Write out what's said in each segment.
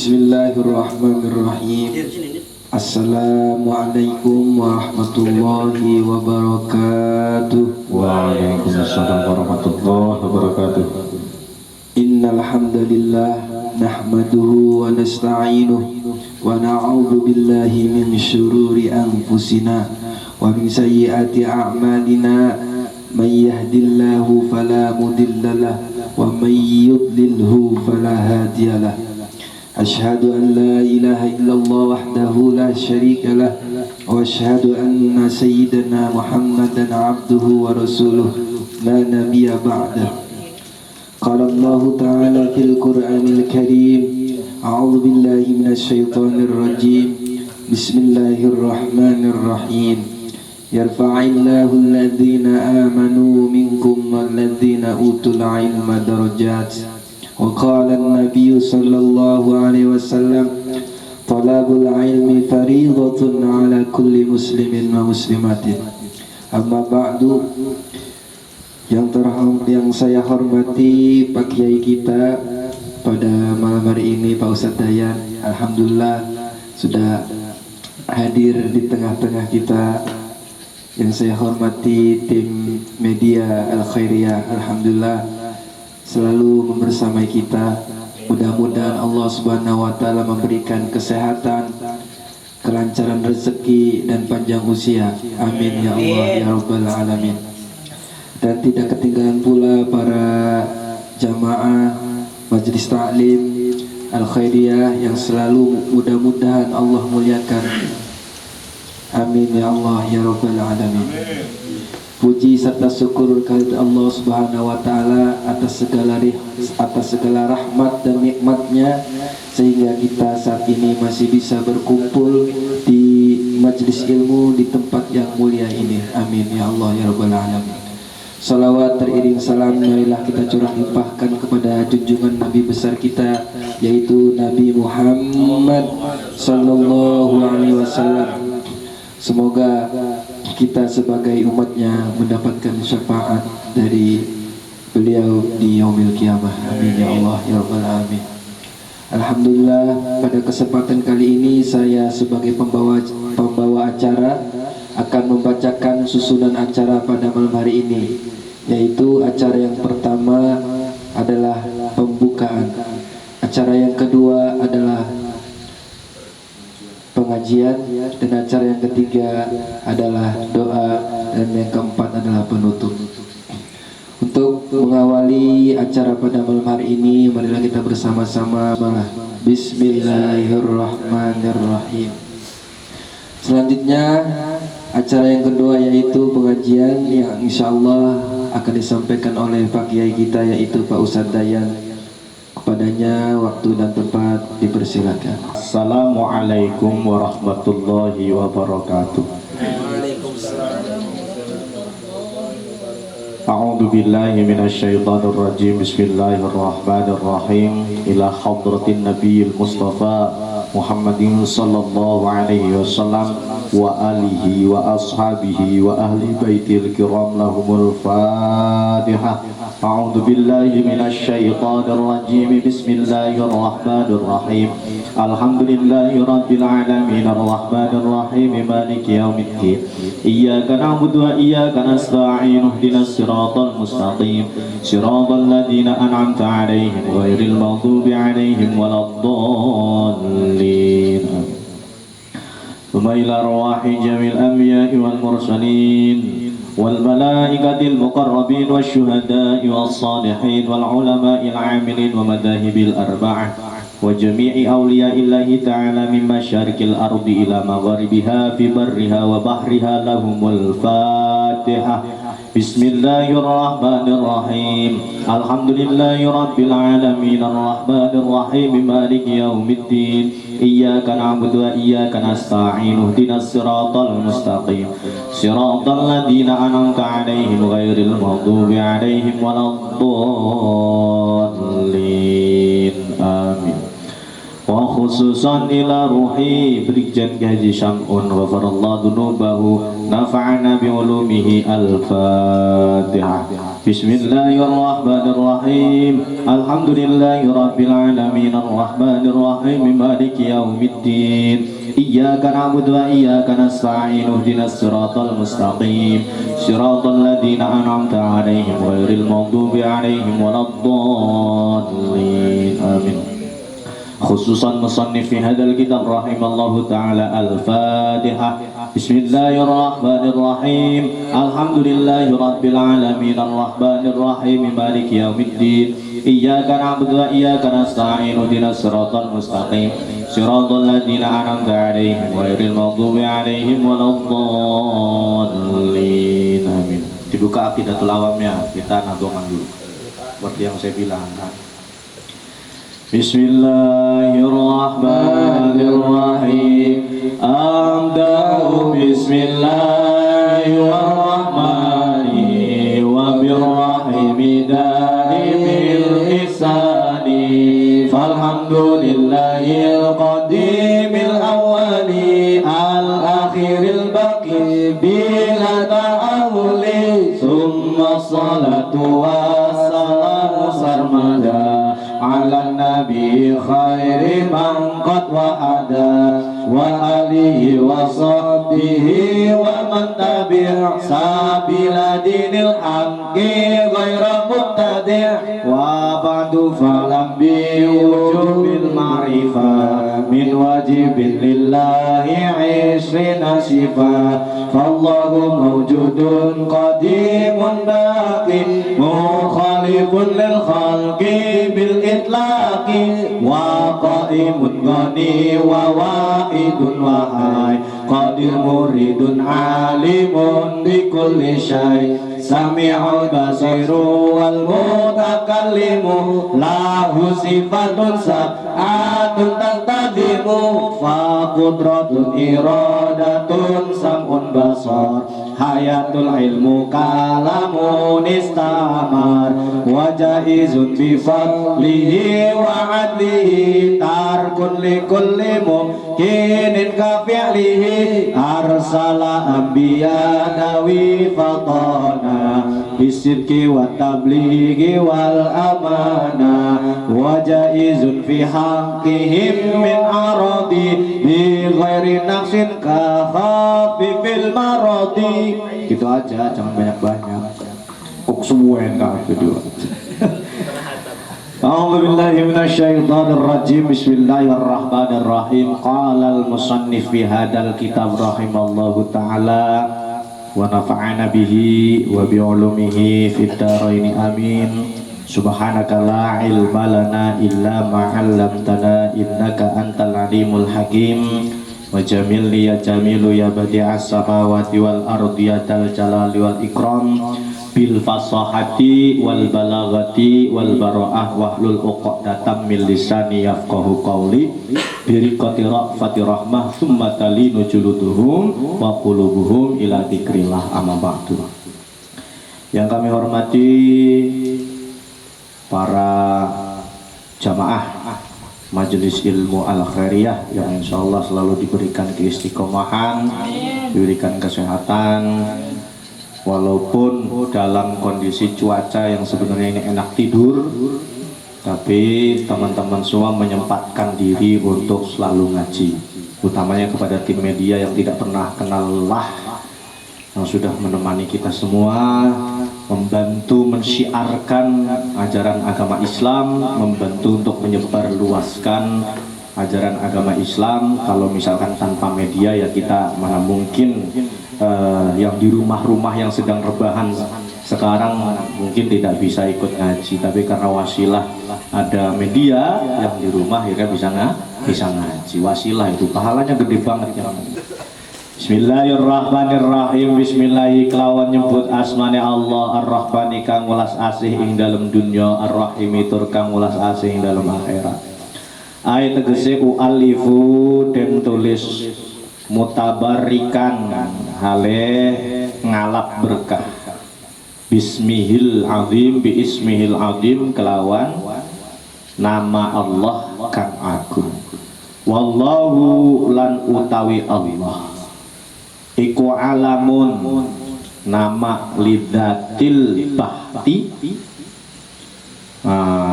Bismillahirrahmanirrahim. Assalamualaikum warahmatullahi wabarakatuh. Waalaikumsalam warahmatullahi wabarakatuh. Innal hamdalillah nahmaduhu wa nasta'inuhu wa na'udzu billahi min syururi anfusina wa min sayyiati a'malina. May yahdihillahu fala mudhillalah wa may yudlilhu fala hadiyalah. Asyhadu an la ilaha illallah wahdahu la syarika lah wa asyhadu anna sayyidana Muhammadan abduhu wa rasuluh la nabiyya ba'dah. Qala Allah ta'ala fil Qur'anil Karim, a'udzu billahi minasy syaithanir rajim. Bismillahirrahmanirrahim. Yarfa'illahu alladhina amanu minkum walladhina utul ilma darajat. Wa qala an-nabiy sallallahu alaihi wasallam, talabul ilmi fariidatun ala kulli muslimin wa muslimatin. Amma ba'du. Yang saya hormati Pak Kiai kita pada malam hari ini, Pak Ustadz Dayan, alhamdulillah sudah hadir di tengah-tengah kita. Yang saya hormati tim media Al-Khairiyah, alhamdulillah selalu membersamai kita. Mudah-mudahan Allah Subhanahu wa taala memberikan kesehatan, kelancaran rezeki dan panjang usia. Amin ya Allah ya rabbal alamin. Dan tidak ketinggalan pula para jamaah Majelis Ta'lim Al-Khairiyah yang selalu mudah-mudahan Allah muliakan. Amin ya Allah ya rabbal alamin. Puji serta syukur kehadirat Allah Subhanahu wa taala atas segala rahmat dan nikmatnya sehingga kita saat ini masih bisa berkumpul di majelis ilmu di tempat yang mulia ini. Amin ya Allah ya rabbal alamin. Salawat teriring salam marilah kita curah limpahkan kepada junjungan Nabi besar kita, yaitu Nabi Muhammad sallallahu alaihi wasallam. Semoga kita sebagai umatnya mendapatkan syafaat dari beliau di yaumil qiyamah. Amin ya Allah ya rabbal alamin. Alhamdulillah, pada kesempatan kali ini saya sebagai pembawa acara akan membacakan susunan acara pada malam hari ini, yaitu acara yang pertama adalah pembukaan, acara yang kedua adalah pengajian, dan acara yang ketiga adalah doa, dan yang keempat adalah penutup. Untuk mengawali acara pada malam hari ini, marilah kita bersama-sama Bismillahirrahmanirrahim. Selanjutnya acara yang kedua yaitu pengajian yang insyaallah akan disampaikan oleh Pak Kiai kita, yaitu Pak Ustadz Dayan. Kepadanya waktu dan tempat dipersilakan. Assalamualaikum warahmatullahi wabarakatuh. A'udzu billahi minasy syaithanir rajim. Bismillahirrahmanirrahim. Ila hadratin nabiyil mustafa Muhammadin sallallahu alaihi wasallam wa alihi wa ashabihi wa ahli baitil kiram lahumul fatihah. A'udzu billahi minasy syaithanir rajim. Bismillahirrahmanirrahim. Alhamdulillahi rabbil alamin arrahmanir rahim maliki yaumiddin. Iyyaka na'budu wa iyyaka nasta'in. Ihdinas siratal mustaqim. Siratal ladzina an'amta 'alaihim ghairil maghdubi 'alaihim waladdallin. Thumma ila arwahi jamil anbiya'i wal mursalin والملائكة المقربين والشهداء والصالحين والعلماء العاملين ومذاهب الأربعة وجميع أولياء الله تعالى من مشارق الأرض إلى مغاربها في برها وبحرها لهم الفاتحة. بسم الله الرحمن الرحيم. الحمد لله رب العالمين الرحمن الرحيم مالك يوم الدين. إياك نعبد وإياك نستعين. اهدنا الصراط المستقيم صراط الذين أنعمت عليهم غير المغضوب عليهم ولا الضالين. آمين. wa khususan ila ruhi Brigjen Haji Syam'un ghafarallahu dunubahu nafa'ana bi ulumihi. Al-Fatihah. Bismillahirrahmanirrahim. Alhamdulillahi rabbil alamin arrahmanir rahim maliki yaumiddin. Iyyaka na'budu wa iyyaka nasta'in ihdinas siratal mustaqim siratal ladzina an'amta 'alaihim ghairil maghdubi 'alaihim waladdallin. Amin. Khususan musannif fi hadzal kitab rahimallahu ta'ala. Al-Fatihah. Bismillahirrahmanirrahim. Alhamdulillahi rabbil alamin arrahmanir rahim maliki yaumiddin. Iyyaka na'budu wa iyyaka nasta'in ihdinas siratal mustaqim siratal ladzina an'amta 'alaihim ghairil maghdubi 'alaihim waladdallin. Amin. Dibuka Aqidatul Awamnya, kita nadongan dulu seperti yang saya bilang. Bismillahirrahmanirrahim. Amdahu bismillahirrahmanirrahim wa birrahimi darimil ihsani falhamdulillahil qadimil awwali al-akhiril baqi bila ta'awuli summa salatu wassalamu sarmada ala nabi khairi man qad wa'ada wa alihi wa sahbihi wa man tabi' sabila dinil haqqi ghaira mubtadi' wa ba'du falam bi wujubil ma'rifah min wajibin lillahi 'ishrina sifa fallahu mawjudun qadimun baqin mukhalifun lil khalqi bil itlaqi wa qaimun ghani wa wahidun wahai qadir muridun alimun bi kulli syai sami'ul basiru wal mutakallimu lahu sifatun sab'atun tantadimu fa qudratun iradatun sam'un basar hayatul ilmu kalamun istamar wa jaizun bi fadlihi wa adlihi tarkun li kulli mumkinin ka fi'lihi arsala anbiya nawi fatana bisidki wa tablighi wal amana wa jaizun fi haqqihim min aradi bi ghairi naqsin ka khafifil maradi. Gitu aja, jangan banyak-banyak. Kok semua yang kedua. A'udzubillahi minasyaitonir rajim. Bismillahirrahmanirrahim. Qala al-musannif fi hadzal kitab rahimallahu taala wa nafa'ana bihi wa bi ulumihi fid dharain amin. Subhanaka la ilma lana illa ma 'allamtana innaka antal alimul hakim. Wa jamilni ya jamilu ya badi'as samawati wal ardi ya dal jalali wal ikram bil fasahati wal balagati wal bara'ah wahlul uqdatam min lisani yafqahu qawli biriqati ra'fati rahmah summa talinu juluduhum wa qulubuhum ila dzikrillah amma ba'du. Yang kami hormati para jamaah Majelis Ilmu Al-Khairiyah yang insyaallah selalu diberikan keistiqomahan, diberikan kesehatan, walaupun dalam kondisi cuaca yang sebenarnya ini enak tidur, tapi teman-teman semua menyempatkan diri untuk selalu ngaji, utamanya kepada tim media yang tidak pernah kenal lelah, yang sudah menemani kita semua, membantu mensyiarkan ajaran agama Islam, membantu untuk menyebarluaskan ajaran agama Islam. Kalau misalkan tanpa media ya kita mana mungkin yang di rumah-rumah yang sedang rebahan sekarang mungkin tidak bisa ikut ngaji, tapi karena wasilah ada media yang di rumah akhirnya bisa ngaji. Wasilah itu pahalanya gede banget ya. Bismillahirrahmanirrahim. Bismillahi kelawan nyebut asmane Allah Ar-Rahmani kang welas asih ing dalam dunya, Ar-Rahimi tur kang welas asih ing dalam akhirat. Ayat tegese alifu den tulis mutabarikan hale ngalap berkah. Bismihil azim bi ismihil azim kelawan nama Allah kang agung. Wallahu lan utawi Allah iku alamun nama lidatil bahti,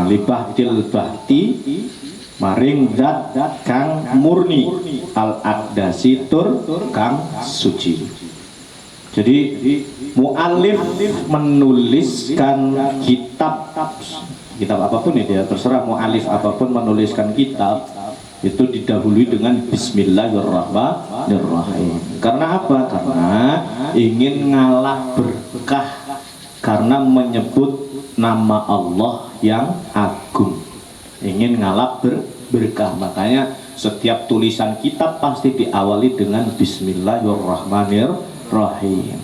libatil bahti maring zat kang murni al aqdasi tur kang suci. Jadi muallif menuliskan kitab apapun ya, terserah muallif apapun menuliskan kitab itu didahului dengan Bismillahirrahmanirrahim. Karena apa? Karena ingin ngalah berkah, karena menyebut nama Allah yang agung, ingin ngalah berkah. Makanya setiap tulisan kitab pasti diawali dengan Bismillahirrahmanirrahim.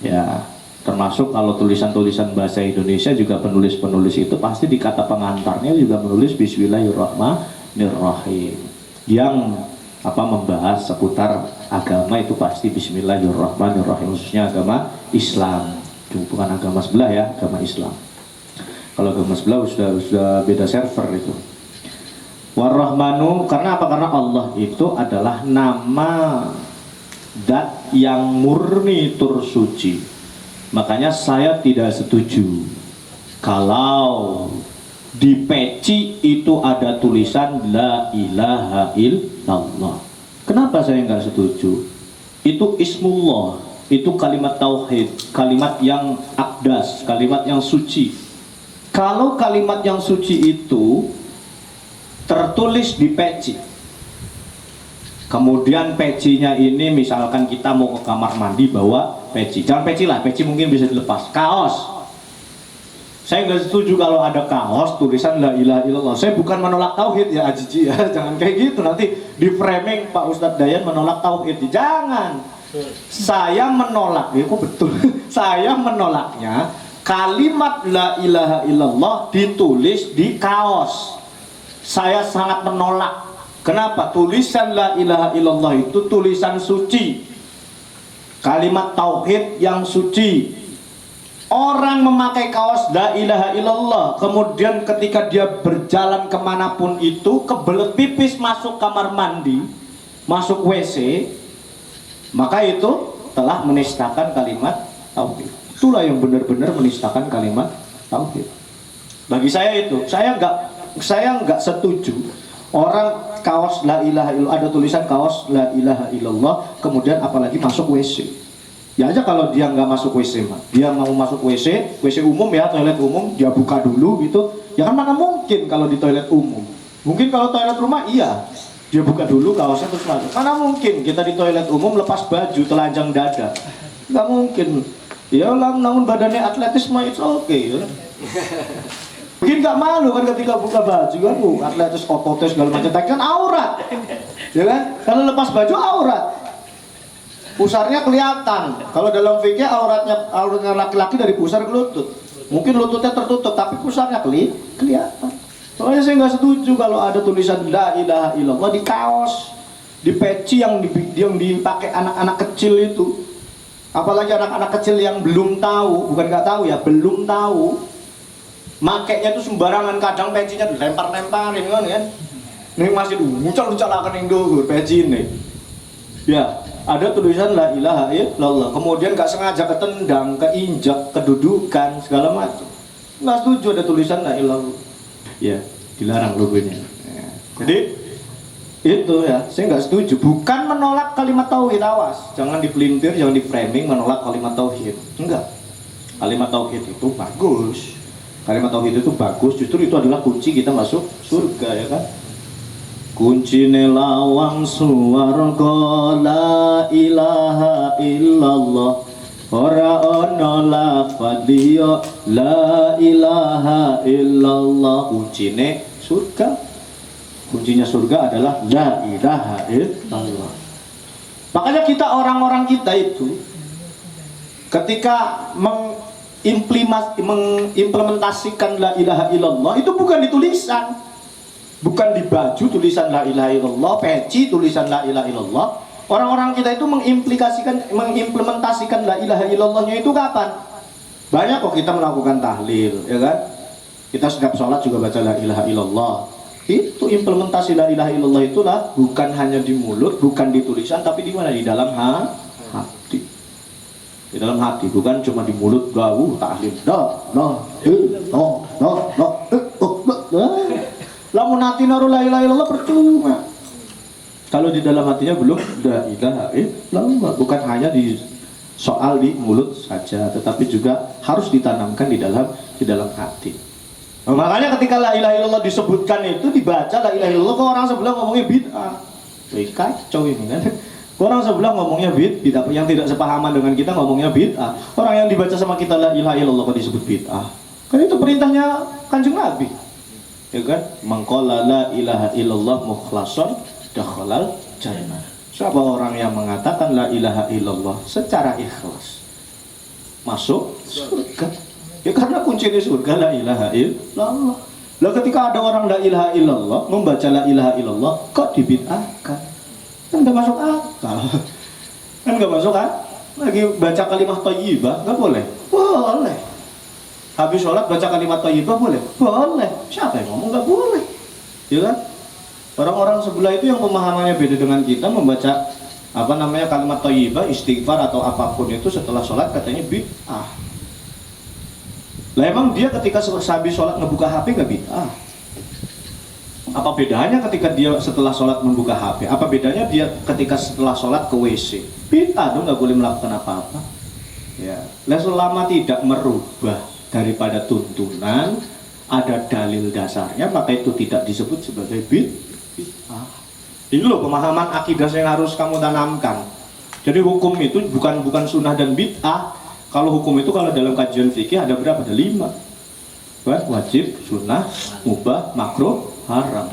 Ya, termasuk kalau tulisan-tulisan bahasa Indonesia juga penulis-penulis itu pasti di kata pengantarnya juga menulis Bismillahirrahmanirrahim. Yang membahas seputar agama itu pasti Bismillahirrahmanirrahim, khususnya agama Islam, bukan agama sebelah ya, agama Islam. Kalau agama sebelah sudah beda server itu. Warrahmanu, karena apa? Karena Allah itu adalah nama zat yang murni tur suci. Makanya saya tidak setuju kalau di peci itu ada tulisan La ilaha illallah. Kenapa saya nggak setuju? Itu ismullah, itu kalimat tauhid, kalimat yang akdas, kalimat yang suci. Kalau kalimat yang suci itu tertulis di peci, kemudian pecinya ini misalkan kita mau ke kamar mandi bawa peci, jangan peci lah, peci mungkin bisa dilepas, kaos. Saya nggak setuju kalau ada kaos tulisan La ilaha illallah. Saya bukan menolak tauhid ya Ajiji ya, jangan kayak gitu, nanti di framing Pak Ustadz Dayan menolak tauhid. Jangan. Saya menolak, ya kok betul. Saya menolaknya kalimat La ilaha illallah ditulis di kaos. Saya sangat menolak. Kenapa? Tulisan La ilaha illallah itu tulisan suci, kalimat tauhid yang suci. Orang memakai kaos La ilaha illallah, kemudian ketika dia berjalan kemanapun itu, kebelet pipis masuk kamar mandi, masuk WC, maka itu telah menistakan kalimat tauhid. Itulah yang benar-benar menistakan kalimat tauhid. Bagi saya itu, saya nggak setuju orang kaos La ilaha illallah, ada tulisan kaos La ilaha illallah, kemudian apalagi masuk WC. Ya aja kalau dia nggak masuk WC, dia mau masuk WC umum ya, toilet umum, dia buka dulu gitu. Ya kan mana mungkin kalau di toilet umum. Mungkin kalau toilet rumah iya, dia buka dulu kaosnya terus masuk. Mana mungkin kita di toilet umum lepas baju, telanjang dada. Nggak mungkin. Ya lah, namun badannya atletis mah it's okay ya. Mungkin nggak malu kan ketika buka baju kan, atletis ototnya segala macam, tapi kan aurat. Ya kan? Kalau lepas baju aurat. Pusarnya kelihatan. Kalau dalam fikih auratnya laki-laki dari pusar ke lutut. Mungkin lututnya tertutup tapi pusarnya kelihatan. Soalnya saya nggak setuju kalau ada tulisan La ilaha illallah di kaos, di peci yang dipakai anak-anak kecil itu. Apalagi anak-anak kecil yang belum tahu, bukan nggak tahu ya, belum tahu. Makainya itu sembarangan, kadang pecinya dilempar-lemparin kan ya. Ini masih muncul-muncul akan yang dulu peci ini. Ya. Ada tulisan La ilaha illallah, kemudian gak sengaja ketendang, keinjak, kedudukan, segala macam. Nggak setuju ada tulisan La ilallah. Ya, dilarang logonya. Ya. Jadi itu ya, saya nggak setuju. Bukan menolak kalimat tauhid, awas. Jangan dipelintir, jangan di framing menolak kalimat tauhid. Enggak. Kalimat tauhid itu bagus. Kalimat tauhid itu bagus, justru itu adalah kunci kita masuk surga ya kan. Kuncine lawang swarga La ilaha illallah, ora ana lafadz liya La ilaha illallah. Kuncine surga, kuncinya surga adalah La ilaha illallah. Makanya kita orang-orang kita itu ketika mengimplementasikan La ilaha illallah itu bukan di tulisan, bukan di baju tulisan La ilaha illallah, peci tulisan La ilaha illallah. Orang-orang kita itu mengimplementasikan La ilaha illallahnya itu kapan? Banyak kok kita melakukan tahlil, ya kan? Kita setiap sholat juga baca La ilaha illallah. Itu implementasi la ilaha illallah itulah bukan hanya di mulut, bukan di tulisan, tapi di mana? Di dalam hati. Di dalam hati, bukan cuma di mulut gaul tahlil. Lamun hati naruh la ilaha illallah percuma. Kalau di dalam hatinya belum la ilaha illallah, bukan hanya di soal di mulut saja, tetapi juga harus ditanamkan di dalam hati. Nah, makanya ketika la ilaha illallah disebutkan itu dibaca la ilaha illallah, kok orang sebelah ngomongnya bid'ah. Kacau ini kan. Orang sebelah ngomongnya bid'ah, yang tidak sepahaman dengan kita ngomongnya bid'ah. Orang yang dibaca sama kita la ilaha illallah kok disebut bid'ah. Kan itu perintahnya Kanjeng Nabi. Ya kan? Mangqala la ilaha illallah mukhlasan dakhalal jannah. Siapa orang yang mengatakan la ilaha illallah secara ikhlas masuk surga. Ya karena kunci di surga la ilaha illallah. Lah ketika ada orang la ilaha illallah membaca la ilaha illallah kok dibid'ahkan? Kan gak masuk akal. Kan gak masuk akal. Lagi baca kalimat thayyibah enggak boleh? Boleh. Habis sholat baca kalimat thayyibah boleh? Boleh. Siapa yang ngomong enggak boleh? Ya kan? Orang-orang sebelah itu yang pemahamannya beda dengan kita, membaca kalimat thayyibah, istighfar atau apapun itu setelah sholat katanya bid'ah. Lah emang dia ketika habis sholat ngebuka HP nggak bid'ah? Apa bedanya ketika dia setelah sholat membuka HP? Apa bedanya dia ketika setelah sholat ke WC? Bid'ah dong, nggak boleh melakukan apa-apa. Ya, lah selama tidak merubah daripada tuntunan, ada dalil dasarnya, maka itu tidak disebut sebagai bid'ah. Ini loh pemahaman akidah yang harus kamu tanamkan. Jadi hukum itu bukan sunnah dan bid'ah. Kalau hukum itu kalau dalam kajian fikih ada berapa? Ada 5. Wajib, sunnah, mubah, makruh, haram.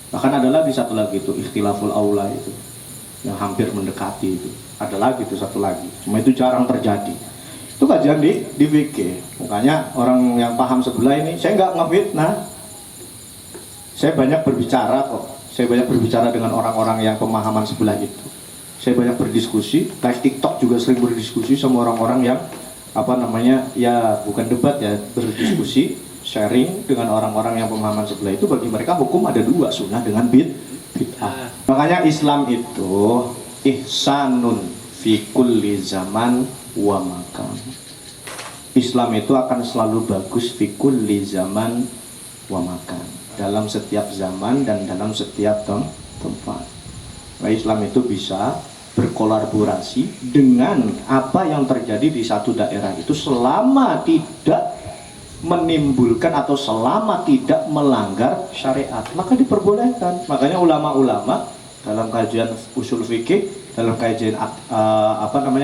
Bahkan ada lagi satu lagi itu ikhtilaful aula itu yang hampir mendekati itu. Ada lagi itu satu lagi. Cuma itu jarang terjadi. Itu kajian di fikih. Makanya orang yang paham sebelah ini, saya nggak ngefitnah. Saya banyak berbicara kok. Saya banyak berbicara dengan orang-orang yang pemahaman sebelah itu. Saya banyak berdiskusi, live TikTok juga sering berdiskusi sama orang-orang yang ya bukan debat ya, berdiskusi, sharing dengan orang-orang yang pemahaman sebelah itu. Bagi mereka hukum ada 2, sunnah dengan bid'ah. Makanya Islam itu ihsanun fi kulli zaman wa makan. Islam itu akan selalu bagus fi kulli zaman wa makan, dalam setiap zaman dan dalam setiap tempat. Nah, Islam itu bisa berkolaborasi dengan apa yang terjadi di satu daerah itu selama tidak menimbulkan atau selama tidak melanggar syariat, maka diperbolehkan. Makanya ulama-ulama dalam kajian usul fikih, dalam kajian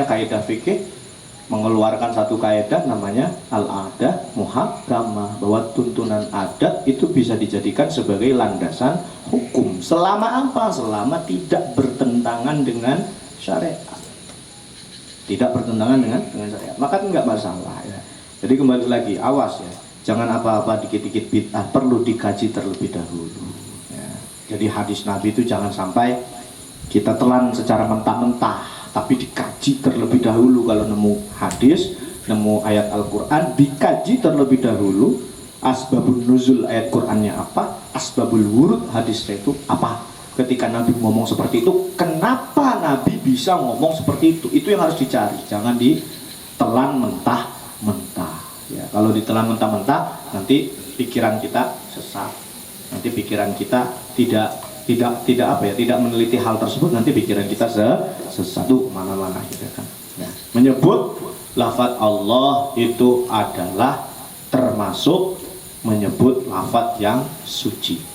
kaidah fikih mengeluarkan satu kaidah namanya al-adah muhakkamah, bahwa tuntunan adat itu bisa dijadikan sebagai landasan hukum selama apa? Selama tidak bertentangan dengan syariat. Tidak bertentangan dengan syariat, maka enggak masalah ya. Jadi kembali lagi, awas ya, jangan apa-apa dikit-dikit bid'ah, perlu dikaji terlebih dahulu ya. Jadi hadis Nabi itu jangan sampai kita telan secara mentah-mentah, tapi dikaji terlebih dahulu. Kalau nemu hadis, nemu ayat Al-Quran, dikaji terlebih dahulu. Asbabun nuzul ayat Qurannya apa, asbabul wurud hadisnya itu apa. Ketika Nabi ngomong seperti itu, kenapa Nabi bisa ngomong seperti itu? Itu yang harus dicari, jangan ditelan mentah-mentah ya. Kalau ditelan mentah-mentah, nanti pikiran kita sesat, nanti pikiran kita tidak meneliti hal tersebut, nanti pikiran kita sesatu mana-mana gitu kan. Nah, menyebut lafaz Allah itu adalah termasuk menyebut lafaz yang suci.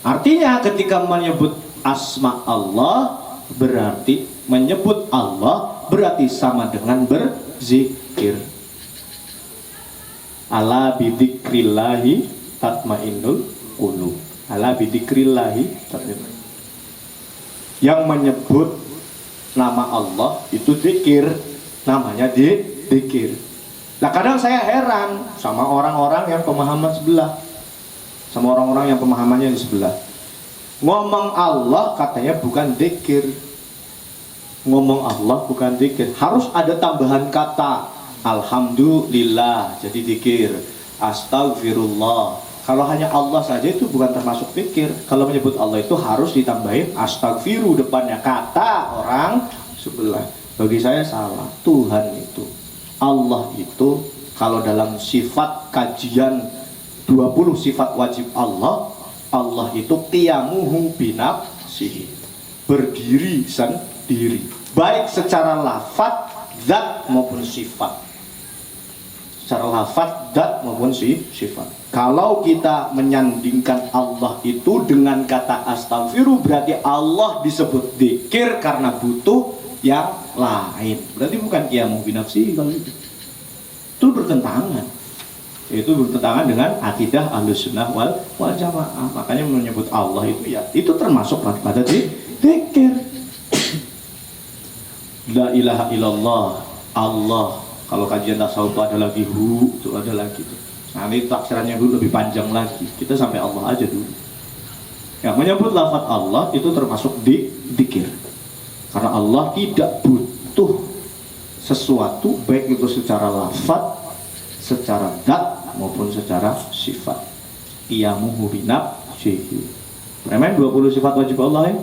Artinya ketika menyebut asma Allah berarti menyebut Allah berarti sama dengan berzikir. Ala bidzikrillahi tatmainnul qulub. Ala bidzikrillahi tatmainnul. Yang menyebut nama Allah itu zikir, namanya zikir. Nah kadang saya heran sama orang-orang yang pemahaman sebelah, sama orang-orang yang pemahamannya di sebelah. Ngomong Allah katanya bukan zikir. Ngomong Allah bukan zikir. Harus ada tambahan kata. Alhamdulillah jadi zikir. Astagfirullah Kalau hanya Allah saja itu bukan termasuk zikir. Kalau menyebut Allah itu harus ditambahin astagfiru depannya, kata orang sebelah. Bagi saya salah. Tuhan itu, Allah itu, kalau dalam sifat kajian 20 sifat wajib Allah, Allah itu qiyamuhu binafsihi, berdiri sendiri, baik secara lafaz, zat maupun sifat. Secara lafaz, zat maupun sifat. Kalau kita menyandingkan Allah itu dengan kata astaghfiru, berarti Allah disebut dzikir karena butuh yang lain. Berarti bukan qiyamuhu binafsihi kalau itu. Itu bertentangan. Itu bertentangan dengan akidah Ahlussunnah wal Jamaah. Makanya menyebut Allah itu ya itu termasuk pada dzikir. La ilaha illallah, Allah. Kalau kajian tasawuf itu ada lagi hu, itu ada lagi tuh. Nanti taksirannya dulu lebih panjang lagi. Kita sampai Allah aja dulu. Yang menyebut lafaz Allah itu termasuk dzikir. Karena Allah tidak butuh sesuatu, baik itu secara lafaz, secara zat maupun secara sifat. Qiyamuhu binafsihi. Premen 20 sifat wajib Allah ya.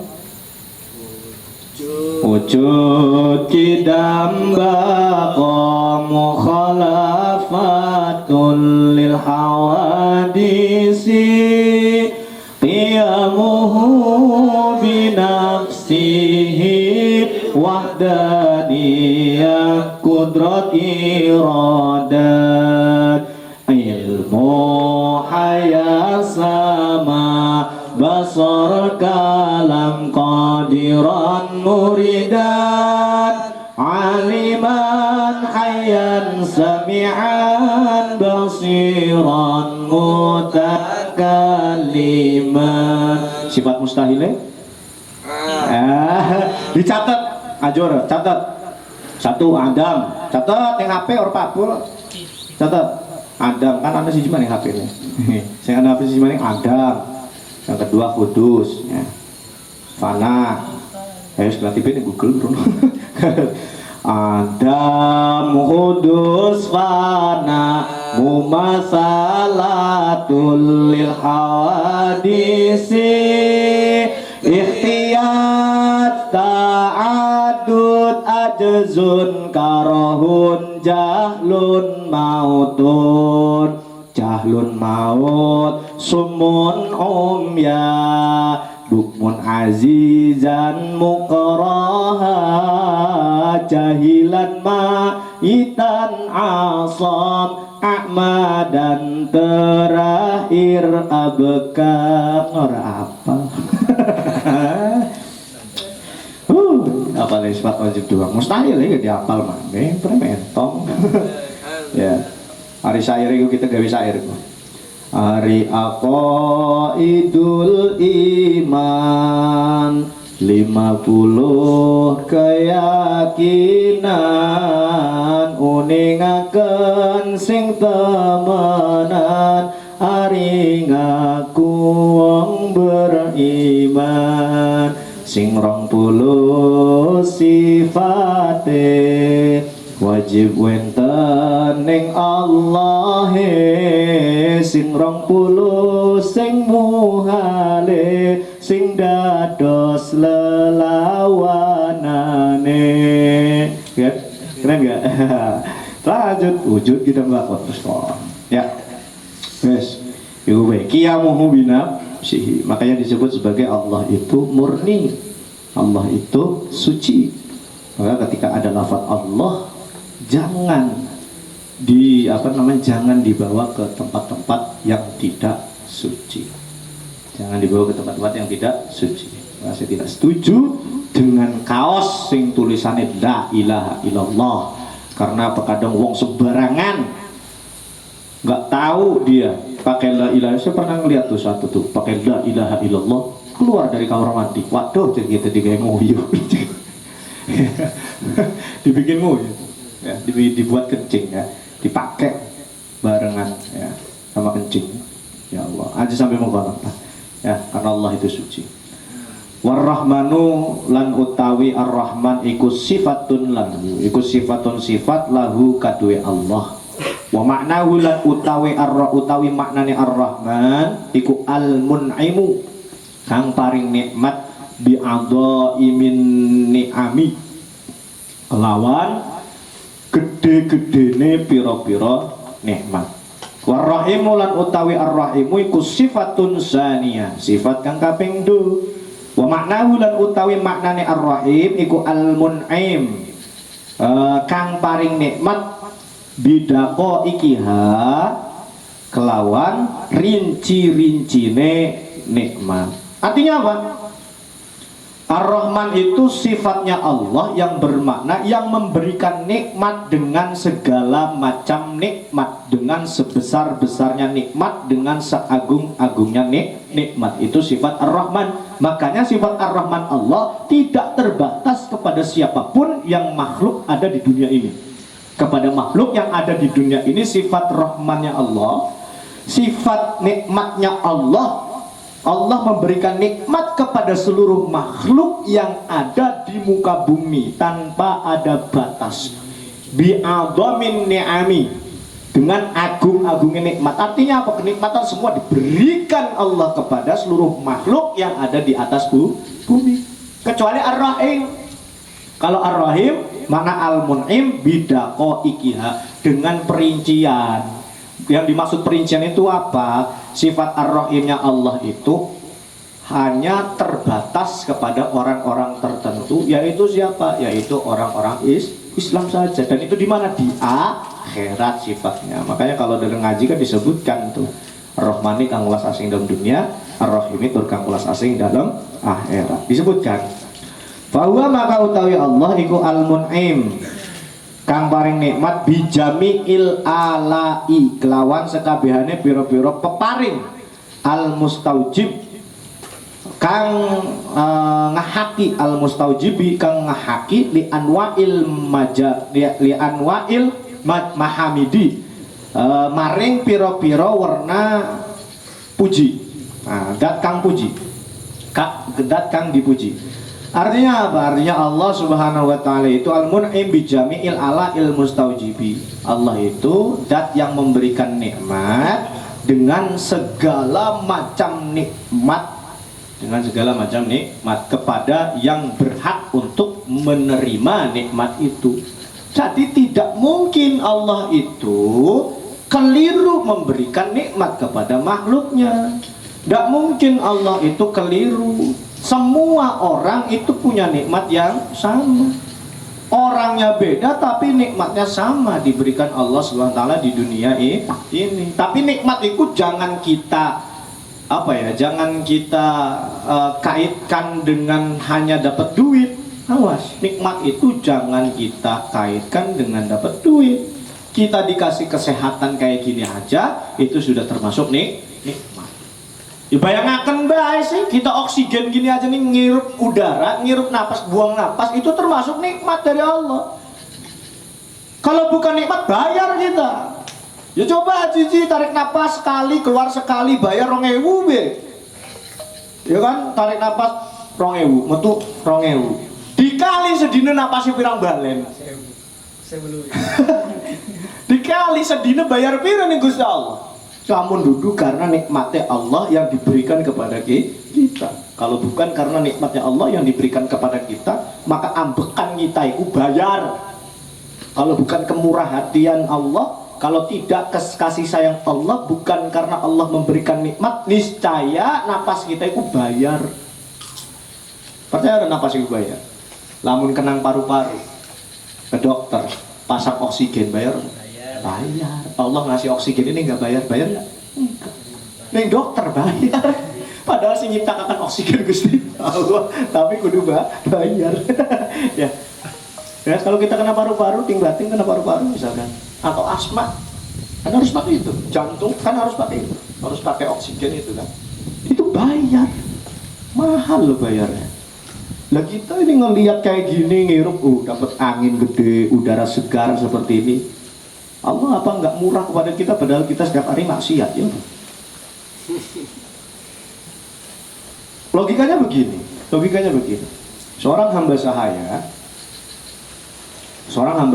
Wujud kidam baqa mukhalafatul lil hawadisi, qiyamuhu binafsihi wahdaniyah qudrat iradat, ilmu hayat sama basar kalam qadiran muridan, aliman hayyan sami'an basiran mutakalliman. Sifat mustahil dicatat ajur, catat. Satu Adam, catat yang HP or papul. Catat Adam, kan ada sih cuma yang HP ini. Saya ada HP sih cuma yang Adam. Yang kedua kudus ya. Fana. Sebelah TV ini Google bro. Adam kudus fana mumasalatul lil hawadisi, ikhtiyat ta'adud ajzun karohun jahlun mautun, jahlun maut sumun umya bukmun azizan muqraha, jahilan ma'itan asam a'ma, dan terakhir abka. Ora apa apa lagi sifat wajib doang mustahil ya dihafal mah prementong ya. Hari syair itu kita gawe syair. Hari aqaidul iman 50 keyakinan uningaken sing temenan, ari ngaku wong beriman, sing 20 sifate wajib wenten ning Allah, sing 20 sing muhale, sing dados lelawanane. Ya, keren gak? Lanjut wujud kita melakukan terus ya. Yes, iku bae qiyamuhu binafsihi. Makanya disebut sebagai Allah itu murni, Allah itu suci. Maka ketika ada lafaz Allah, jangan jangan dibawa ke tempat-tempat yang tidak suci. Jangan dibawa ke tempat-tempat yang tidak suci. Nah, saya tidak setuju dengan kaos sing tulisannya la ilaha illallah, karena terkadang wong sembarangan nggak tahu dia pakai la ilaha. Saya pernah ngeliat tuh satu tuh pakai la ilaha illallah keluar dari kamar mandi. Waduh, kita digawe ngoyo. Dibikin ngoyo. Ya, dibuat kencing ya, dipakai barengan ya sama kencing. Ya Allah, aja sampai mengkonon ya, karena Allah itu suci. Warrahmanu lan utawi ar-Rahman iku sifatun lahu, iku sifatun sifat lahu kaduwe Allah. Wa maknahu lan utawi utawi maknane Ar-Rahman iku al-mun'imu kang paring nikmat bi adhaimin ni'ami lawan gede-gedene pira-pira nikmat. War-rahimu lan utawi ar-rahimu iku sifatun saniyah, sifat kang kaping 2. Wa maknahu lan utawi maknane ar-rahim iku al-mun'im kang paring nikmat bidako ikiha kelawan rinci-rincine nikmat. Artinya apa? Ar-Rahman itu sifatnya Allah yang bermakna yang memberikan nikmat dengan segala macam nikmat, dengan sebesar-besarnya nikmat, dengan seagung-agungnya nikmat. Itu sifat Ar-Rahman. Makanya sifat Ar-Rahman Allah tidak terbatas kepada siapapun yang makhluk ada di dunia ini. Kepada makhluk yang ada di dunia ini sifat rahmannya Allah, sifat nikmatnya Allah. Allah memberikan nikmat kepada seluruh makhluk yang ada di muka bumi tanpa ada batas. Bi'adhamin ni'ami, dengan agung-agungnya nikmat. Artinya apa? Kenikmatan semua diberikan Allah kepada seluruh makhluk yang ada di atas bumi, kecuali Ar-Rahim. Kalau Ar-Rahim mana al-mun'im bidako ikiha, dengan perincian. Yang dimaksud perincian itu apa? Sifat ar-rahimnya Allah itu hanya terbatas kepada orang-orang tertentu, yaitu siapa? Yaitu orang-orang Islam saja. Dan itu di mana? Di akhirat sifatnya. Makanya kalau dalam ngaji kan disebutkan tuh Ar-Rahmani kang ulas asing dalam dunia, Ar-Rahimi tur kang ulas asing dalam akhirat. Disebutkan bahwa maka utawi Allah iku al-mun'im kang paring nikmat bijami'il alai kelawan sekabehane pira-pira peparing al-mustaujib kang ngahaki al-mustaujibi kang ngahaki li anwa'il mahamidi maring pira-pira warna puji. Dat kang puji, dat kang dipuji. Artinya apa? Artinya Allah Subhanahu wa taala itu al-mun'im bijami'il ala'il mustaujibi. Allah itu zat yang memberikan nikmat dengan segala macam nikmat, dengan segala macam nikmat kepada yang berhak untuk menerima nikmat itu. Jadi tidak mungkin Allah itu keliru memberikan nikmat kepada makhluknya. Tidak mungkin Allah itu keliru. Semua orang itu punya nikmat yang sama. Orangnya beda tapi nikmatnya sama diberikan Allah SWT di dunia ini. Tapi nikmat itu jangan kita jangan kita kaitkan dengan hanya dapat duit. Awas, nikmat itu jangan kita kaitkan dengan dapat duit. Kita dikasih kesehatan kayak gini aja itu sudah termasuk nikmat. Ya bayangkan bae sih, kita oksigen gini aja nih, ngirup udara, ngirup napas, buang napas, itu termasuk nikmat dari Allah. Kalau bukan nikmat bayar kita. Ya coba cici tarik napas sekali, keluar sekali, bayar 2.000 be. Ya kan, tarik napas 2.000, metu 2.000. Dikali sedina napasnya pirang balen. Dikali sedina bayar pira nih Gusti Allah. Kamu duduk karena nikmatnya Allah yang diberikan kepada kita. Kalau bukan karena nikmatnya Allah yang diberikan kepada kita, maka ambekan kita itu bayar. Kalau bukan kemurah hatian Allah, kalau tidak kasih sayang Allah, bukan karena Allah memberikan nikmat, niscaya napas kita itu bayar. Percaya ada napas itu bayar. Lamun kenang paru-paru, ke dokter, pasang oksigen bayar. Bayar. Allah ngasih oksigen ini nggak bayar nggak? Neng dokter bayar. Padahal sih nyiptakan oksigen Gusti Allah, tapi kudu bayar. Ya. Ya kalau kita kena paru-paru, ting-bating kena paru-paru misalkan, atau asma, kan harus pakai itu. Jantung kan harus pakai itu, harus pakai oksigen itu kan. Itu bayar, mahal loh bayarnya. Lah kita ini ngelihat kayak gini ngirup, dapat angin gede, udara segar seperti ini. Allah apa nggak murah kepada kita padahal kita setiap hari maksiat ya? Logikanya begini. Seorang hamba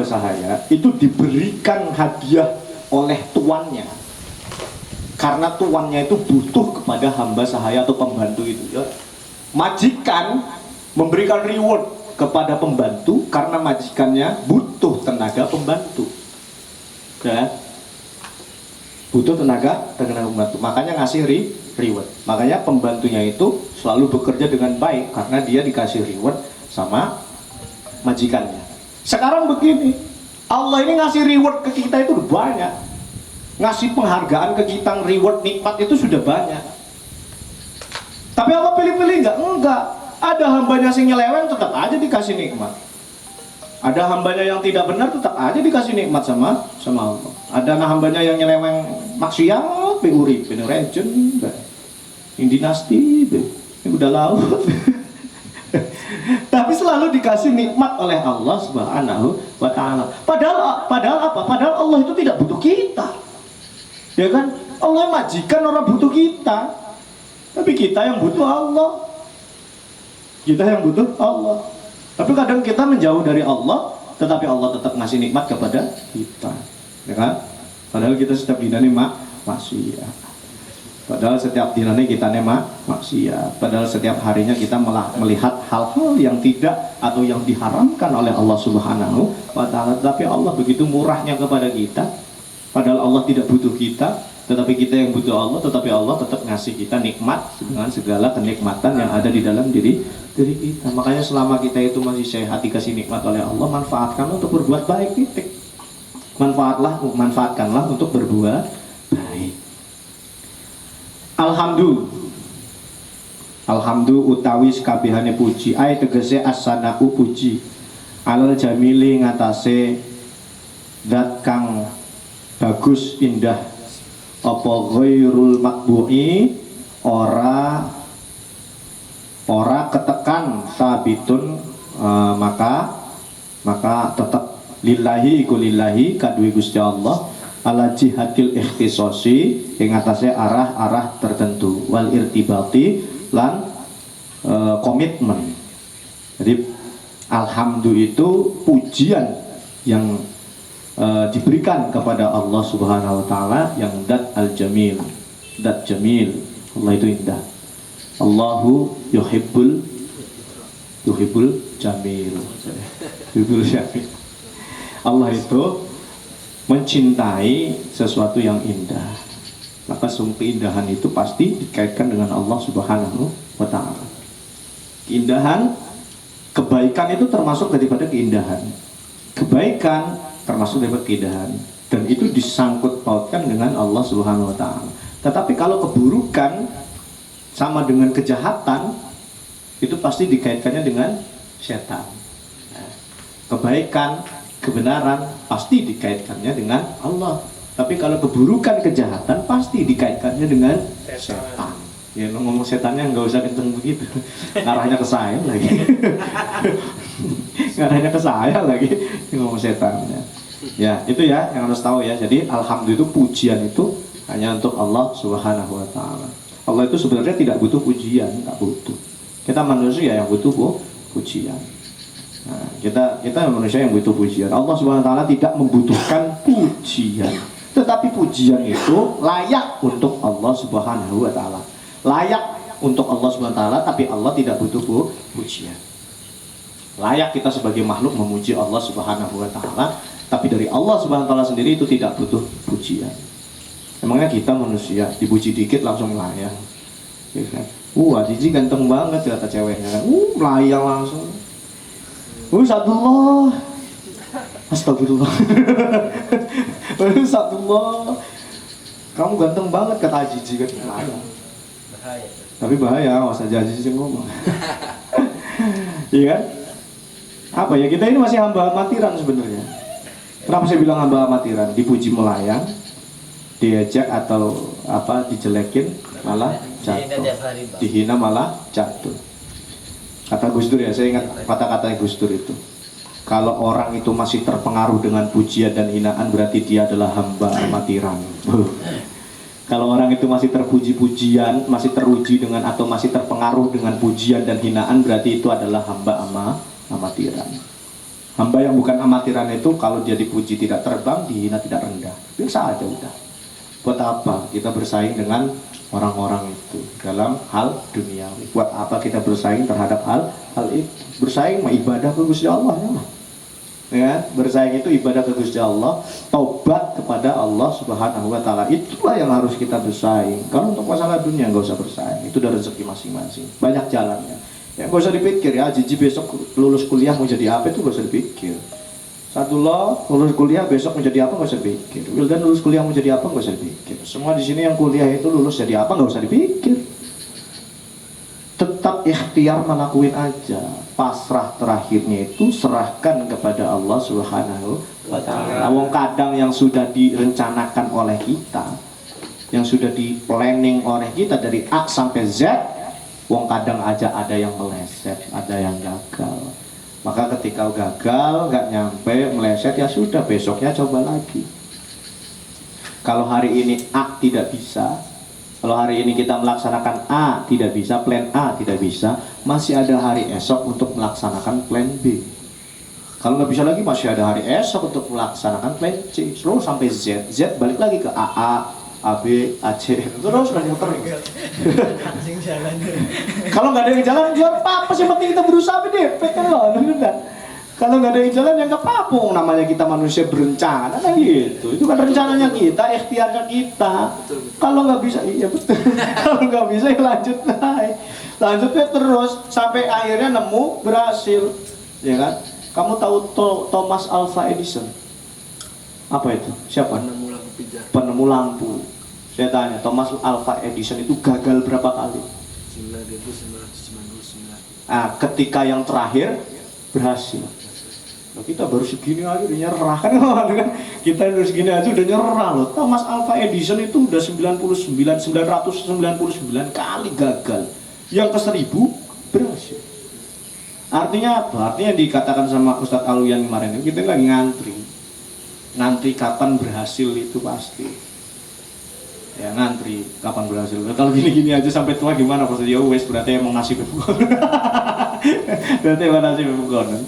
sahaya itu diberikan hadiah oleh tuannya. Karena tuannya itu butuh kepada hamba sahaya atau pembantu itu ya. Majikan memberikan reward kepada pembantu karena majikannya butuh tenaga pembantu. Ya. Butuh tenaga pembantu. Makanya ngasih reward. Makanya pembantunya itu selalu bekerja dengan baik karena dia dikasih reward sama majikannya. Sekarang begini, Allah ini ngasih reward ke kita itu banyak. Ngasih penghargaan ke kita, reward nikmat itu sudah banyak. Tapi Allah pilih-pilih enggak. Ada hambanya yang nyeleweng tetap aja dikasih nikmat. Ada hambanya yang tidak benar tetap aja dikasih nikmat sama Allah. Ada hambanya yang nyeleweng maksiat, urip, regen, ini dinasti, ini udah laut. Tapi selalu dikasih nikmat oleh Allah Subhanahu wa Ta'ala. Padahal apa? Padahal Allah itu tidak butuh kita. Ya kan? Allah majikan, orang butuh kita. Tapi kita yang butuh Allah. Kita yang butuh Allah. Tapi kadang kita menjauh dari Allah, tetapi Allah tetap ngasih nikmat kepada kita. Ya kan? Padahal kita setiap dinane maksiat. Padahal setiap dinane kita maksiat. Padahal setiap harinya kita melihat hal-hal yang tidak atau yang diharamkan oleh Allah Subhanahu wa Ta'ala. Tapi Allah begitu murahnya kepada kita. Padahal Allah tidak butuh kita, tetapi kita yang butuh Allah, tetapi Allah tetap ngasih kita nikmat dengan segala kenikmatan yang ada di dalam diri kita. Makanya selama kita itu masih sehat dikasih nikmat oleh Allah, manfaatkanlah untuk berbuat baik, titik. Manfaatkanlah untuk berbuat baik. Alhamdulillah utawi sekabehane puji, ai tegese as-sana'u puji. Alal jamili ngatasé zat kang bagus indah, apa ghairul makbu'i ora ketekan sabitun, maka tetap lillahi iku lillahi kadue Gusti Allah ala jihadil ikhtisasi ing atase arah-arah tertentu wal irtibati lan komitmen. Jadi alhamdulillah itu pujian yang diberikan kepada Allah Subhanahu wa Ta'ala yang dat al-jamil, dat jamil. Allah itu indah. Allahu yuhibbul jamil. Yuhibbul jamil. Allah itu mencintai sesuatu yang indah. Maka keindahan itu pasti dikaitkan dengan Allah Subhanahu wa Ta'ala. Keindahan, kebaikan itu termasuk daripada keindahan. Kebaikan termasuk dapat keindahan, dan itu disangkut pautkan dengan Allah Subhanahu wa Ta'ala. Tetapi kalau keburukan sama dengan kejahatan, itu pasti dikaitkannya dengan setan. Kebaikan, kebenaran pasti dikaitkannya dengan Allah. Tapi kalau keburukan, kejahatan pasti dikaitkannya dengan setan. Ya ngomong setannya nggak usah kenceng begitu, ngarahnya ke saya lagi. Ngarahnya ke saya lagi ngomong setannya. Ya itu ya yang harus tahu ya. Jadi alhamdulillah itu pujian itu hanya untuk Allah Subhanahu wa Ta'ala. Allah itu sebenarnya tidak butuh pujian, nggak butuh. Kita manusia yang butuh pujian. Nah, kita manusia yang butuh pujian. Allah Subhanahu wa Ta'ala tidak membutuhkan pujian, tetapi pujian itu layak untuk Allah Subhanahu wa Ta'ala. Layak untuk Allah Subhanahu wa Ta'ala, tapi Allah tidak butuh pujian. Layak kita sebagai makhluk memuji Allah Subhanahu wa Ta'ala, tapi dari Allah Subhanahu wa Ta'ala sendiri itu tidak butuh pujian. Emangnya kita manusia dipuji dikit langsung melayang, ya kan? Cici ganteng banget kata ceweknya kan, melayang langsung. Sadullah, astagfirullah. Sadullah, kamu ganteng banget kata Cici kan, melayang. Bahaya. Tapi bahaya, masa Cici ngomong. Iya kan? Apa ya, kita ini masih hamba amatiran sebenarnya. Kenapa saya bilang hamba amatiran? Dipuji melayang, diajak atau apa dijelekin malah jatuh, dihina malah jatuh. Kata Gus Dur ya, saya ingat kata-kata Gus Dur itu. Kalau orang itu masih terpengaruh dengan pujian dan hinaan, berarti dia adalah hamba amatiran. Kalau orang itu masih terpuji-pujian, masih teruji dengan atau masih terpengaruh dengan pujian dan hinaan, berarti itu adalah hamba amatiran. Hamba yang bukan amatiran itu kalau dia dipuji tidak terbang, dihina tidak rendah. Biasa aja udah. Buat apa kita bersaing dengan orang-orang itu dalam hal duniawi? Buat apa kita bersaing terhadap hal itu? Bersaing mah ibadah ke Gusti Allah ya. Ya, bersaing itu ibadah ke Gusti Allah, taubat kepada Allah Subhanahu wa taala. Itulah yang harus kita bersaing. Kalau untuk masalah dunia nggak usah bersaing. Itu udah rezeki masing-masing. Banyak jalannya. Ya gak usah dipikir ya, Jiji besok lulus kuliah mau jadi apa itu gak usah dipikir. Sadullah lulus kuliah besok mau jadi apa gak usah dipikir. Wildan lulus kuliah mau jadi apa gak usah dipikir. Semua di sini yang kuliah itu lulus jadi apa gak usah dipikir. Tetap ikhtiar melakuin aja. Pasrah terakhirnya itu serahkan kepada Allah Subhanahu wa taala. Wong kadang yang sudah direncanakan oleh kita, yang sudah di planning oleh kita dari A sampai Z, wong kadang aja ada yang meleset, ada yang gagal. Maka ketika gagal, nggak nyampe, meleset, ya sudah, besoknya coba lagi. Kalau hari ini A tidak bisa, kalau hari ini kita melaksanakan A tidak bisa, plan A tidak bisa, masih ada hari esok untuk melaksanakan plan B. Kalau nggak bisa lagi, masih ada hari esok untuk melaksanakan plan C. Terus sampai Z, Z balik lagi ke AA, AB, AC, terus banyak terus. Kalau nggak ada yang jalan, ya apa sih, penting kita berusaha deh, kan loh. Kalau nggak ada yang jalan, ya nggak apa-apa. Namanya kita manusia berencana, kan gitu. Itu kan rencananya kita, ikhtiarnya kita. Kalau nggak bisa, iya betul. Kalau nggak bisa, ya lanjut naik. Lanjutnya terus sampai akhirnya nemu, berhasil, ya kan? Kamu tahu Thomas Alva Edison? Apa itu? Siapa? Penemu lampu. Saya tanya, Thomas Alva Edison itu gagal berapa kali? 1999. Ketika yang terakhir berhasil. Nah, kita baru segini aja udah nyerah kan? Kita baru segini aja udah nyerah loh. Thomas Alva Edison itu udah 999 kali gagal. Yang ke-1000 berhasil. Artinya apa? Artinya dikatakan sama Ustadz Aluyan kemarin, kita lagi ngantri kapan berhasil itu pasti. Ya ngantri kapan berhasil. Kalau gini-gini aja sampai tua gimana Pak? Ya wes berarti emang nasib bukan. Berarti emang nasib bukan.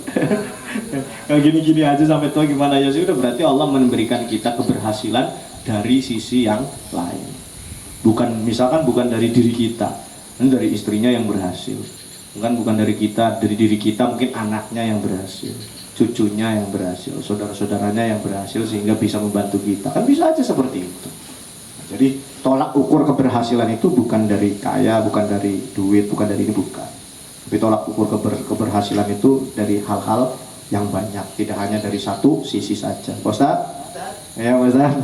Kalau gini-gini aja sampai tua gimana ya sudah, berarti Allah memberikan kita keberhasilan dari sisi yang lain. Bukan misalkan bukan dari diri kita, ini dari istrinya yang berhasil. Bukan dari kita, dari diri kita mungkin anaknya yang berhasil, cucunya yang berhasil, saudara-saudaranya yang berhasil sehingga bisa membantu kita. Kan bisa aja seperti itu. Jadi tolak ukur keberhasilan itu bukan dari kaya, bukan dari duit, bukan dari ini, bukan. Tapi tolak ukur keberhasilan itu dari hal-hal yang banyak, tidak hanya dari satu sisi saja. Pak Ustaz? Ya Pak Ustaz.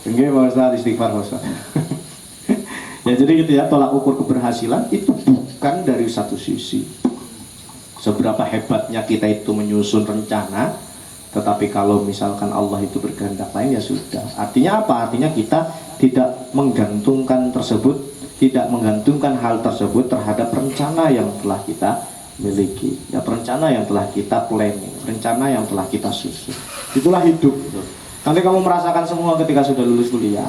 Enggak Pak Ustaz, istighfar Pak Ustaz. Ya jadi gitu ya, tolak ukur keberhasilan itu bukan dari satu sisi. Seberapa hebatnya kita itu menyusun rencana, tetapi kalau misalkan Allah itu berkehendak lain ya sudah. Artinya apa? Artinya kita tidak menggantungkan hal tersebut terhadap rencana yang telah kita miliki, ya rencana yang telah kita planning, rencana yang telah kita susun. Itulah hidup. Nanti kamu merasakan semua ketika sudah lulus kuliah.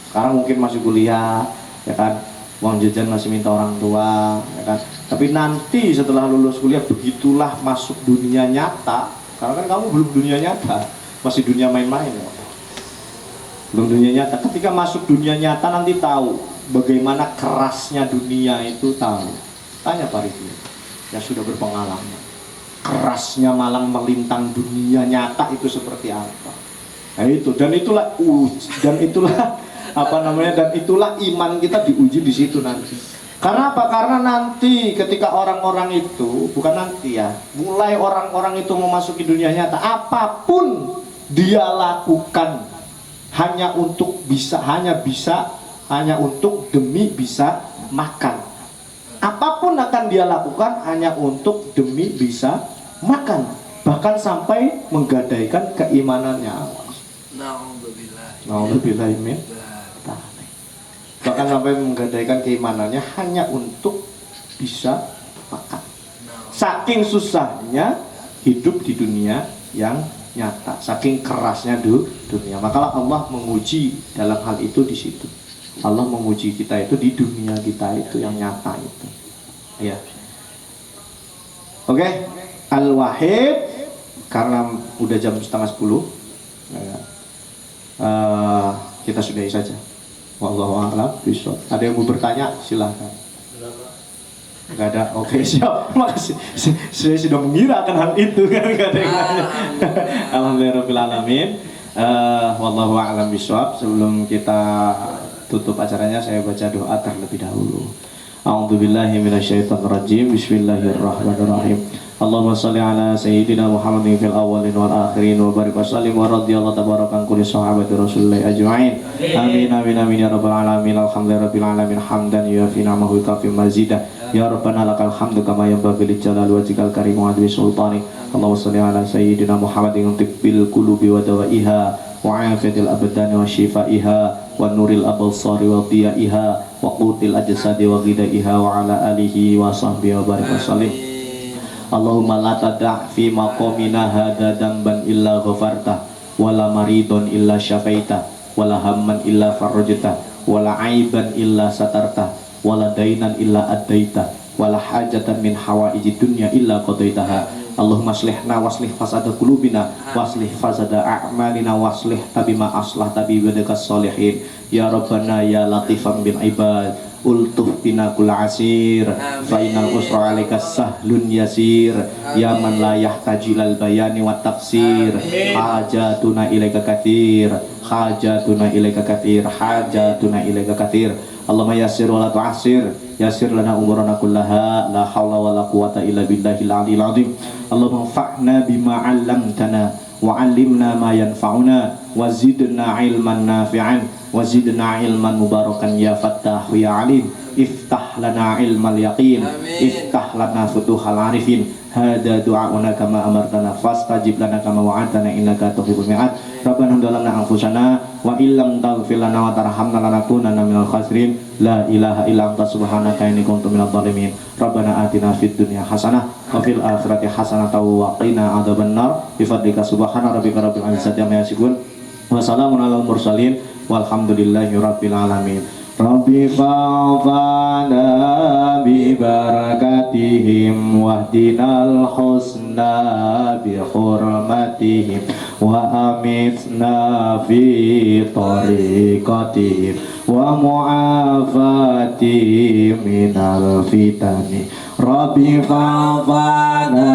Sekarang mungkin masih kuliah, ya kan, uang jajan masih minta orang tua, ya kan. Tapi nanti setelah lulus kuliah, begitulah masuk dunia nyata. Karena kan kamu belum dunia nyata, masih dunia main-main, ya. Belum dunia nyata. Ketika masuk dunia nyata nanti tahu bagaimana kerasnya dunia itu, tahu. Tanya Pak Riki, ya sudah berpengalaman. Kerasnya malang melintang dunia nyata itu seperti apa? Nah itu, dan itulah iman kita diuji di situ nanti. Karena apa? Karena nanti ketika orang-orang itu, bukan nanti ya, mulai orang-orang itu memasuki dunia nyata, apapun dia lakukan hanya untuk demi bisa makan. Apapun akan dia lakukan hanya untuk demi bisa makan, bahkan sampai menggadaikan keimanannya. Na'udzubillah min. Bahkan sampai menggadaikan keimanannya hanya untuk bisa makan. Saking susahnya hidup di dunia yang nyata, saking kerasnya dunia. Maka Allah menguji dalam hal itu di situ. Allah menguji kita itu di dunia kita itu yang nyata itu. Ya. Oke. Al-Wahid, karena udah jam 9:30, ya, kita sudahi saja. Wallahu a'lam bishawab. Ada yang mau bertanya? Silahkan. Enggak ada. Oke, siap. Makasih. Saya sudah mengira akan hal itu kan, enggak ada yang nanya. Alhamdulillahirabbil alamin. Wallahu a'lam bishawab. Sebelum kita tutup acaranya, saya baca doa terlebih dahulu. A'udzubillahi minasyaitonirrajim. Bismillahirrahmanirrahim. Allahumma shalli ala sayyidina Muhammadin fil awwalin wal akhirin wa barik wa sallim wa radhiyallahu tabarakan kulli sahabati Rasulillah ajma'in. Amin amin amin ya rabbal alamin. Alhamdulillahirabbil alamin hamdan yuafi ni'amahu kafi mazidah. Ya rabbana lakal hamdu kama yanbaghi li jalali wajhikal karim wa adwi sultani. Allahumma shalli ala sayyidina Muhammadin tibbil qulubi wa dawaiha wa afiyatil abdani wa shifaiha wa nuril absari wa diyaiha wa qutil ajsadi wa ghidaiha wa ala alihi wa sahbihi wa barik wa sallim. Allahumma la tada' fi maqamina hadza damban illa ghafarta wala maridun illa syafaita wala hamman illa farajta wala aiban illa satarta wala dainan illa addaita wala hajatan min hawaiji dunya illa qadaitaha. Allahumma aslihna waslih fasada qulubina waslih fasada a'malina waslih tabima aslah tabi wadakas solihin. Ya Rabbana ya latifan bil ibad ultuf bina kul asir fa innal usra alaika sahlun yasir. Ya man la yahtajilal bayani wa tafsir hajatuna ilaika kathir hajatuna ilaika kathir hajatuna ilaika kathir. Allahumma yassir wa la tu'assir yassir lana umurana kullaha la hawla wa la quwata illa billahil aliyil azim. Allahumma fa'na bima 'allamtana wa 'allimna ma yanfa'una wa zidna ilman nafi'an wa zidna ilman mubarakan ya fattah ya alim. Iftah lana ilmal yaqin iftah lana futuhal arifin. Hada du'auna kama amartana fastajib lana kama wa'adtana innaka tuhibbul mi'ad. Rabbana dalamna anfusana wa illam taghfir lana wa tarhamna lanakunanna minal khasirin. La ilaha illa anta subhanaka inni kuntu minadh dhalimin. Rabbana atina fid dunya hasanah wa fil akhirati hasanah wa qina adzabannar. Bi fadlika subhana rabbika rabbil izzati amma yasifun wa salamun alal mursalin walhamdulillahi rabbil alamin. Rabbi fa'fana bi barakatihim wahdinal husna bi hurmatihim wa amitna fi tariqatihim wa mu'afati minal fitani. Rabbi fa'fana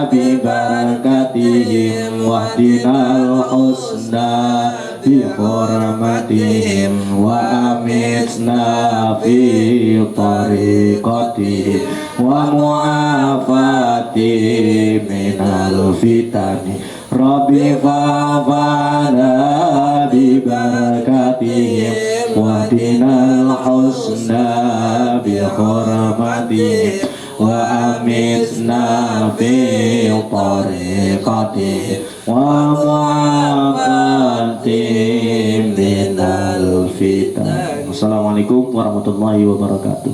bi barakatihim wahdinal husna bi hurmatihim wa amitna fi tariqatihim wa mu'afati minal fitani. Rabbi fa'fana bi barakatihim wahdinal husna bi hurmatihim wa amitna fi tariqatihim wa mu'afati minal fitan. Assalamualaikum warahmatullahi wabarakatuh.